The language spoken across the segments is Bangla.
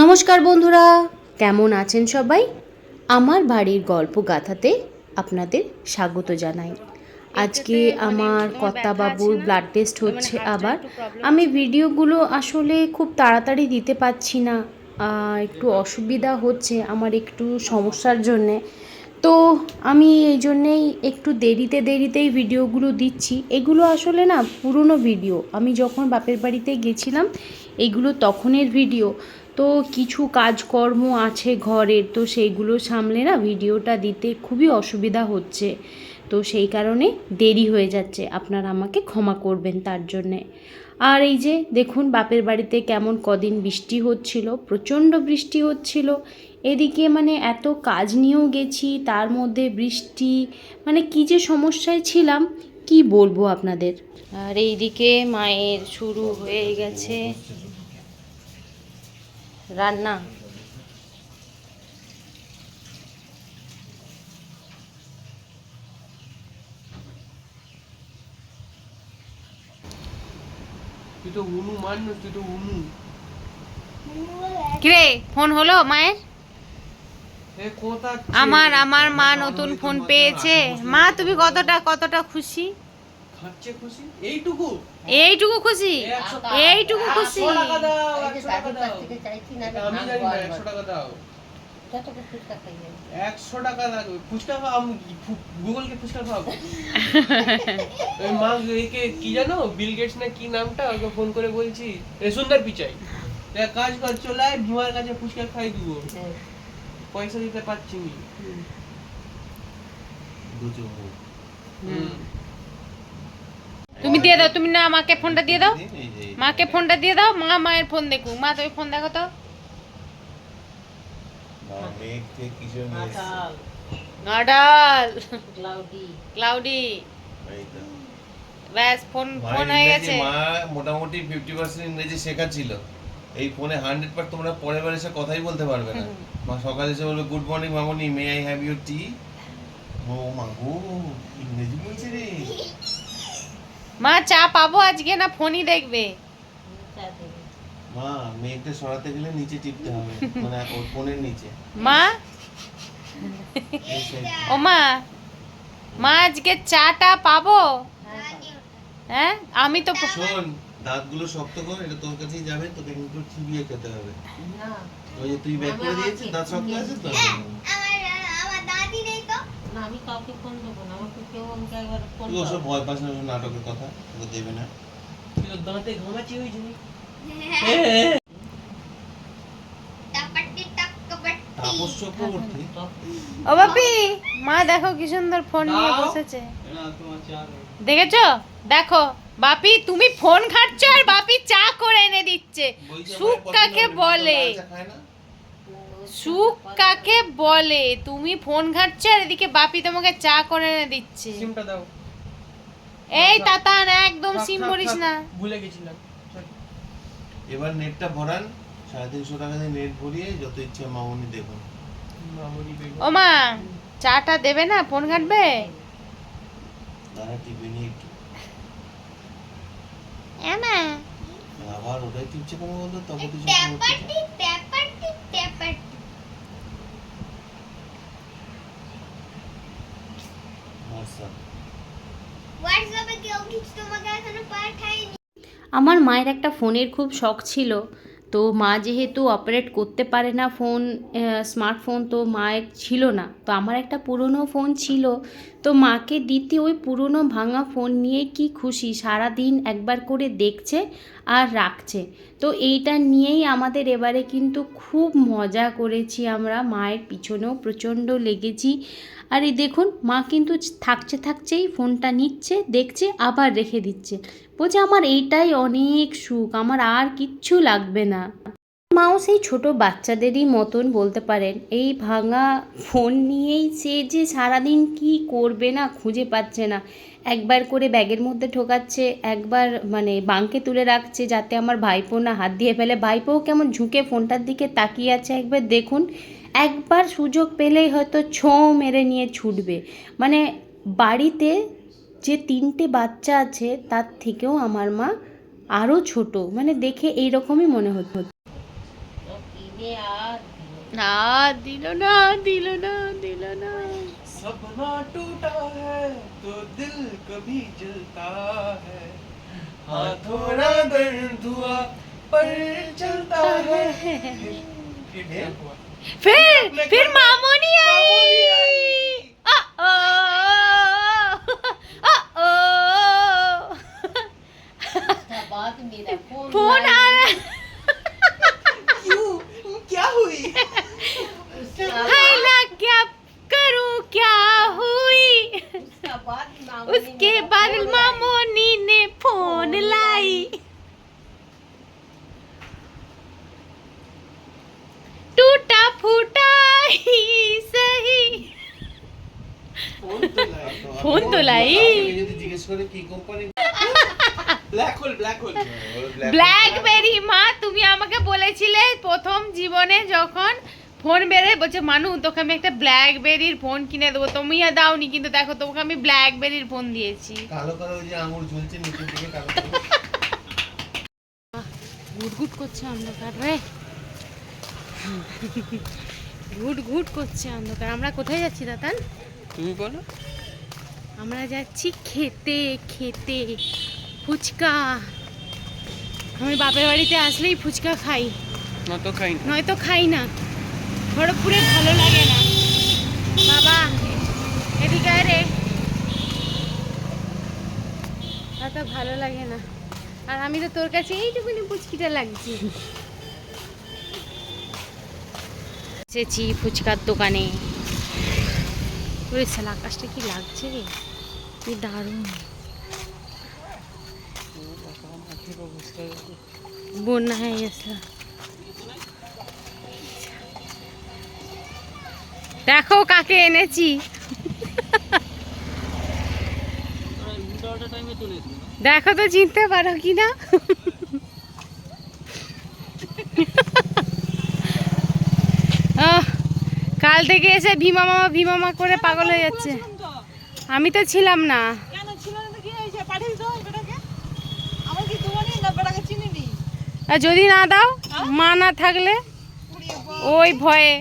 নমস্কার বন্ধুরা, কেমন আছেন সবাই? আমার বাড়ির গল্প গাথাতে আপনাদের স্বাগত জানাই। আজকে আমার কর্তাবাবুর ব্লাড টেস্ট হচ্ছে। আবার আমি ভিডিওগুলো আসলে খুব তাড়াতাড়ি দিতে পারছি না, একটু অসুবিধা হচ্ছে আমার একটু সমস্যার জন্যে। তো আমি এই জন্যেই একটু দেরিতেই ভিডিওগুলো দিচ্ছি। এগুলো আসলে না পুরনো ভিডিও, আমি যখন বাপের বাড়িতে গেছিলাম এগুলো তখনের ভিডিও। তো কিছু কাজকর্ম আছে ঘরের, তো সেইগুলো সামলে না ভিডিওটা দিতে খুবই অসুবিধা হচ্ছে। তো সেই কারণে দেরি হয়ে যাচ্ছে, আপনারা আমাকে ক্ষমা করবেন তার জন্যে। আর এই যে দেখুন বাপের বাড়িতে কেমন কদিন বৃষ্টি হচ্ছিল, প্রচণ্ড বৃষ্টি হচ্ছিল। এদিকে মানে এত কাজ নিয়েও গেছি, তার মধ্যে বৃষ্টি, মানে কী যে সমস্যায় ছিলাম কি বলবো আপনাদের। আর এইদিকে মায়ের শুরু হয়ে গেছে রান্না। কিরে ফোন হলো মায়ের? আমার মা নতুন ফোন পেয়েছে। মা তুমি কতটা খুশি? এইটুকু খুশি, এইটুকু খুশি। কি জানো বিল গেটস না কি নামটা, ওকে ফোন করে বলছি সুন্দর পিচাই কাজ কর চলে আয়, ভীমার কাছে ফুচকা খাই দিব, পয়সা দিতে পারছি নি। তুমি দিয়ে দাও, তুমি না মাকে ফোনটা দিয়ে দাও, মাকে ফোনটা দিয়ে দাও, মা মায়ের ফোন দেখুক। মা তুমি ফোন দেখো তো। নাডাল ক্লাউডি ব্যাস ফোন হয়ে গেছে। মা মোটামুটি 50% ইংরেজি শেখা ছিল। এই ফোনে 100% তোমরা পরের বার এসে কথাই বলতে পারবে না। মা সকালে এসে বলবে গুড মর্নিং মামনি, may I have your tea. ও মা গো, ইংরেজি বলছে রে। মা চা পাবো আজকে না ফোনই দেখবে? মা মেয়েকে সরাতে গেলে নিচে টিপতে হবে, মানে ওর ফোনের নিচে। মা ও মা, মা আজকে চাটা পাবো? হ্যাঁ আমি তো শোন, দাঁতগুলো শক্ত কর, এটা তোর কাছেই যাবে, তোকে কিন্তু চিবিয়ে খেতে হবে। ওই যে তুই ব্যাক করে দিয়েছিস, দাঁত শক্ত আছে তো? আমার দাদি নেই তো। না আমি কাউকে ফোন দেবো না, আমাকে কেউ আমাকে একবার ফোন তুই ওসব ভয় পাস না, ওসব নাটকের কথা তোকে দেবে না। তোর দাঁতে ঘামাচি হয়েছে তাপস চক্রবর্তী। ও বাপি, মা দেখো কি সুন্দর ফোন নিয়ে বসেছে, দেখেছো? দেখো বাপি, তুমি ফোন ঘাটছো আর বাপি চা করে এনে দিচ্ছে। সুখ কাকে বলে, সুখ কাকে বলে? তুমি ফোন ঘাটছো আর এদিকে বাপি তোমাকে চা করে এনে দিচ্ছে। সিমটা দাও। এই তাতান, একদম সিম ভরিস না। ভুলে গেছিলাম। এবার নেটটা ভরান, 350 টাকা দিয়ে নেট ভরিয়ে যত ইচ্ছা মামুনি দেখুন। ও মা, চাটা দেবে না? ফোন ঘাটবে। তারা টিভি নিয়ে একটু এমা আবার ওটাই টিপছে কেন বলতো? তখন কিছু হোয়াটসঅ্যাপে কেউ কিছু তোমাকে এখনো পাঠায়নি। আমার মায়ের একটা ফোনের খুব শখ ছিল, তো মা যেহেতু অপারেট করতে পারে না ফোন, স্মার্টফোন তো মায়ের ছিল না। তো আমার একটা পুরনো ফোন ছিল, তো মাকে দিতে ওই পুরনো ভাঙা ফোন নিয়ে কি খুশি, সারাদিন একবার করে দেখছে আর রাখছে। তো এইটা নিয়েই আমাদের এবারে কিন্তু খুব মজা করেছি আমরা, মায়ের পিছনেও প্রচণ্ড লেগেছি। আর এই দেখুন মা কিন্তু থাকছেই ফোনটা নিচ্ছে, দেখছে, আবার রেখে দিচ্ছে, বলছে আমার এইটাই অনেক সুখ, আমার আর কিচ্ছু লাগবে না। মাও সেই ছোট বাচ্চাদেরই মতন বলতে পারেন, এই ভাঙা ফোন নিয়েই সে যে সারাদিন কি করবে না খুঁজে পাচ্ছে না। একবার করে ব্যাগের মধ্যে ঠোকাচ্ছে, একবার মানে বাঁকে তুলে রাখছে যাতে আমার ভাইপো না হাত দিয়ে ফেলে। ভাইপোও কেমন ঝুঁকে ফোনটার দিকে তাকিয়ে আছে, একবার দেখুন। একবার সুযোগ পেলেই হয়তো ছোঁ মেরে নিয়ে ছুটবে। মানে বাড়িতে যে 3টে বাচ্চা আছে তার থেকেও আমার মা আরও ছোট, মানে দেখে এইরকমই মনে হতো। ये यार না দিল না দিল না দিল না सपना टूटा है तो दिल कभी जलता है हाँ थोड़ा दर्द हुआ पर चलता है फिर क्या हुआ? फिर मामूनी आई आ ओ आ ओ उसका बाद मेरा फोन आ रहा क्यों क्या हुई है ना क्या करूं क्या हुई उसका बाद उसके बाद मामूनी ने फोन लाई टूटा फूटा ही सही फोन तो लाई যদি জিজ্ঞেস করে কি কোম্পানি ब्लैक होल ব্ল্যাকবেরি মা তুমি আমাকে বলেছিলে প্রথম জীবনে যখন ফোন বেরোয় বলছে মানু তোকে আমি একটা ব্ল্যাকবেরির ফোন কিনে দেবো তুমি আর দাওনি কিন্তু দেখো তোমাকে আমি ব্ল্যাকবেরির ফোন দিয়েছি কালো কালো ওই যে আঙুর ঝুলছে নিচে থেকে কালো কালো ঘুটঘুট করছে অন্ধকার রে ঘুট করছে অন্ধকার আমরা কোথায় যাচ্ছি দাদান তুমি বলো আমরা যাচ্ছি খেতে খেতে ফুচকা আমি বাপের বাড়িতে আসলেই ফুচকা খাই না তো খাই না নয়তো খাই না খড়গপুরে ভালো লাগে না বাবা এদিকে আয় রে এত ভালো লাগে না আর আমি তো তোর কাছে এইটুকুনি পুচকিটা লাগছি এসেছি ফুচকার দোকানে ওরে শালা আকাশটা কি লাগছে রে কি দারুণ বন্যা হয়ে গেছে দেখো কাকে এনেছি দেখো তো চিনতে পারো কি না কাল থেকে এসে ভীমা মামা করে পাগল হয়ে যাচ্ছে আমি তো ছিলাম না আর যদি না দাও মা না থাকলে ওই ভয়ে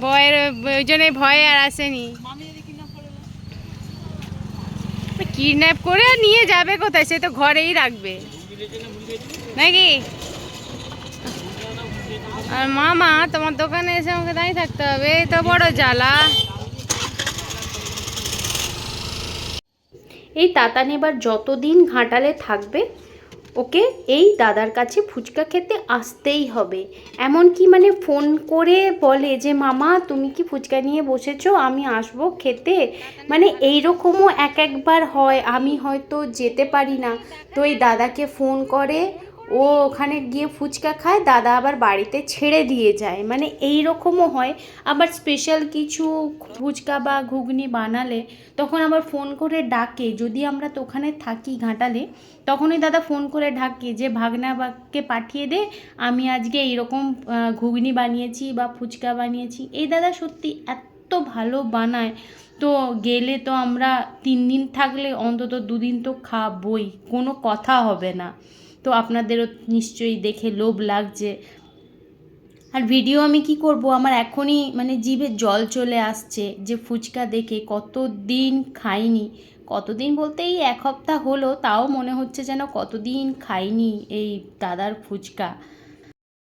ভয়ের ওই জন্য ভয়ে আর আসেনি কিডন্যাপ করে নিয়ে যাবে কোথায় সে তো ঘরেই রাখবে নাকি আর মামা তোমার দোকানে এসে আমাকে দাঁড়িয়ে থাকতে হবে এই তো বড় জ্বালা এই তাতান এবার যতদিন ঘাটালে থাকবে ওকে এই দাদার কাছে ফুচকা খেতে আসতেই হবে এমনকি মানে ফোন করে বলে যে মামা তুমি কি ফুচকা নিয়ে বসেছো আমি আসবো খেতে মানে এইরকমও একবার হয় আমি হয়তো যেতে পারি না তো এই দাদাকে ফোন করে ও ওখানে গিয়ে ফুচকা খায় দাদা আবার বাড়িতে ছেড়ে দিয়ে যায় মানে এই রকমও হয় আবার স্পেশাল কিছু ফুচকা বা ঘুগনি বানালে তখন আবার ফোন করে ডাকে যদি আমরা তো ওখানে থাকি ঘাটালে তখনই দাদা ফোন করে ডাকে যে ভাগনাকে পাঠিয়ে দে আমি আজকে এইরকম ঘুগনি বানিয়েছি বা ফুচকা বানিয়েছি এই দাদা সত্যি এত ভালো বানায় তো গেলে তো আমরা 3 দিন থাকলে অন্তত 2 দিন তো খাবই কোনো কথা হবে না তো আপনাদেরও নিশ্চয়ই দেখে লোভ লাগছে আর ভিডিও আমি কি করব আমার এখনই মানে জিভে জল চলে আসছে যে ফুচকা দেখে কতদিন খাইনি কতদিন বলতে এই 1 সপ্তাহ হলো তাও মনে হচ্ছে যেন কতদিন খাইনি এই দাদার ফুচকা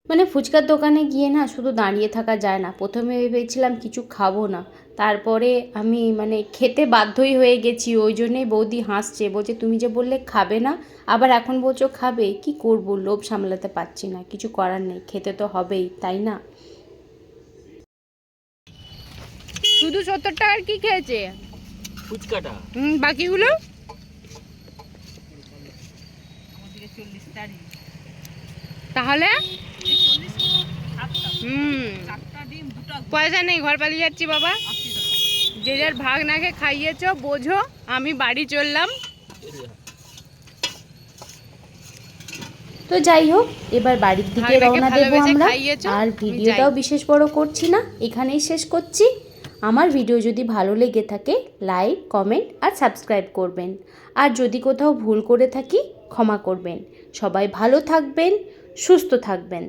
মানে ফুচকার দোকানে গিয়ে না শুধু দাঁড়িয়ে থাকা যায় না প্রথমে ভেবেছিলাম কিছু খাবো না তারপরে আমি মানে খেতে বাধ্যই হয়ে গেছি ওই জন্যই বৌদি হাসছে বলছে তুমি যে বললে খাবে না আবার এখন বলছো খাবে কি করব লোভ সামলাতে পারছি না কিছু করার নেই খেতে তো হবেই তাই না শুধু 70 টাকার কি খেয়েছে ফুচকাটা বাকিগুলো তাহলে পয়সা নেই ঘর পালিয়ে যাচ্ছি বাবা যে যার ভাগ নাকে খাইয়েছো বোঝো আমি বাড়ি চললাম তো যাই হোক এবার বাড়ির দিকে রওনা দেব আমরা আর ভিডিওটাও বিশেষ বড় করছি না এখানেই শেষ করছি আমার ভিডিও যদি ভালো লেগে থাকে লাইক কমেন্ট আর সাবস্ক্রাইব করবেন আর যদি কোথাও ভুল করে থাকি ক্ষমা করবেন সবাই ভালো থাকবেন সুস্থ থাকবেন।